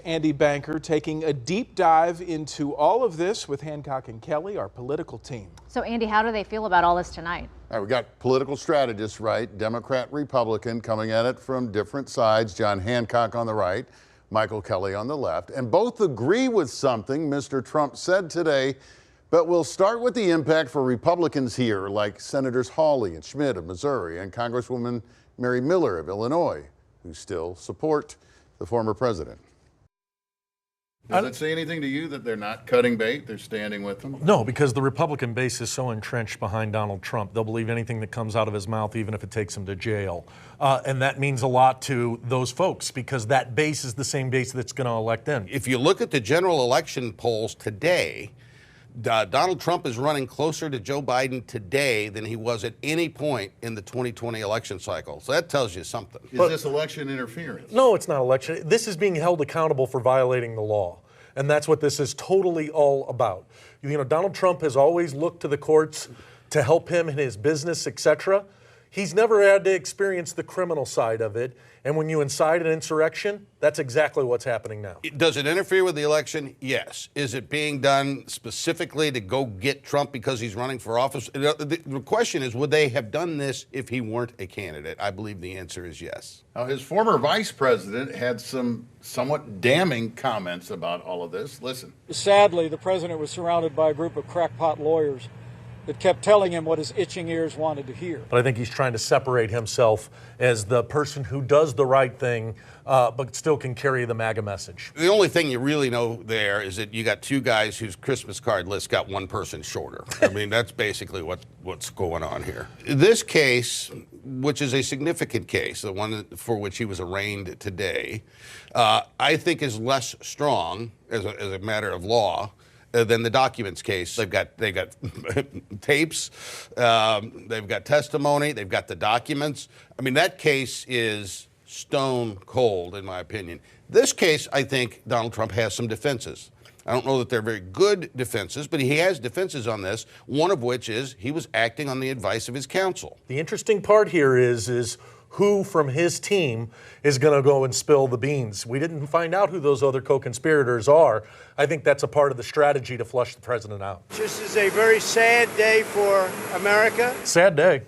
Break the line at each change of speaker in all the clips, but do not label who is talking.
Andy Banker taking a deep dive into all of this with Hancock and Kelley, our political team.
So Andy, how do they feel about all this tonight?
All right, we got political strategists, right? Democrat, Republican, coming at it from different sides. John Hancock on the right, Michael Kelley on the left. And both agree with something Mr. Trump said today. But we'll start with the impact for Republicans here, like Senators Hawley and Schmidt of Missouri and Congresswoman Mary Miller of Illinois, who still support the former president. Does it say anything to you that they're not cutting bait, they're standing with them?
No, because the Republican base is so entrenched behind Donald Trump. They'll believe anything that comes out of his mouth, even if it takes him to jail. And that means a lot to those folks, because that base is the same base that's going to elect them.
If you look at the general election polls today, Donald Trump is running closer to Joe Biden today than he was at any point in the 2020 election cycle. So that tells you something.
Is this election interference?
No, it's not election. This is being held accountable for violating the law. And that's what this is totally all about. You know, Donald Trump has always looked to the courts to help him in his business, etc. He's never had to experience the criminal side of it. And when you incite an insurrection, that's exactly what's happening now.
Does it interfere with the election? Yes. Is it being done specifically to go get Trump because he's running for office? The question is, would they have done this if he weren't a candidate? I believe the answer is yes.
Now, his former vice president had some somewhat damning comments about all of this. Listen.
Sadly, the president was surrounded by a group of crackpot lawyers that kept telling him what his itching ears wanted to hear.
But I think he's trying to separate himself as the person who does the right thing, but still can carry the MAGA message.
The only thing you really know there is that you got two guys whose Christmas card list got one person shorter. I mean, that's basically what's going on here. This case, which is a significant case, the one for which he was arraigned today, I think is less strong as a matter of law than the documents case. They've got tapes, they've got testimony, they've got the documents. I mean, that case is stone cold, in my opinion. This case, I think Donald Trump has some defenses. I don't know that they're very good defenses, but he has defenses on this, one of which is he was acting on the advice of his counsel.
The interesting part here is who from his team is going to go and spill the beans. We didn't find out who those other co-conspirators are. I think that's a part of the strategy to flush the president out.
This is a very sad day for America.
Sad day.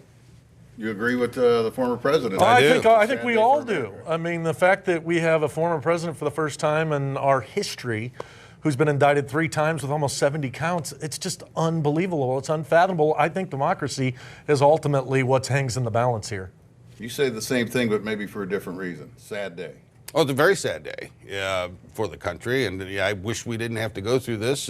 You agree with the former president?
I think we all do. I mean, the fact that we have a former president for the first time in our history who's been indicted 3 times with almost 70 counts, it's just unbelievable. It's unfathomable. I think democracy is ultimately what hangs in the balance here.
You say the same thing, but maybe for a different reason. Sad day.
Oh, it's a very sad day for the country, and I wish we didn't have to go through this,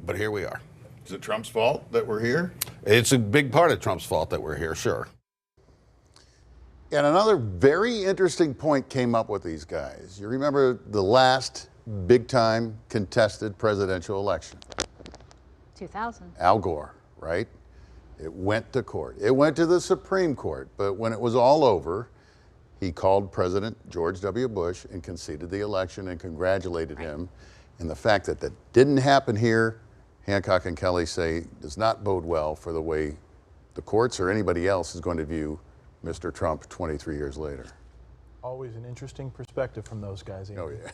but here we are.
Is it Trump's fault that we're here?
It's a big part of Trump's fault that we're here, sure.
And another very interesting point came up with these guys. You remember the last big-time contested presidential election?
2000.
Al Gore, right? It went to court. It went to the Supreme Court. But when it was all over, he called President George W. Bush and conceded the election and congratulated him. And the fact that that didn't happen here, Hancock and Kelley say, does not bode well for the way the courts or anybody else is going to view Mr. Trump 23 years later.
Always an interesting perspective from those guys. Ian.
Oh, yeah.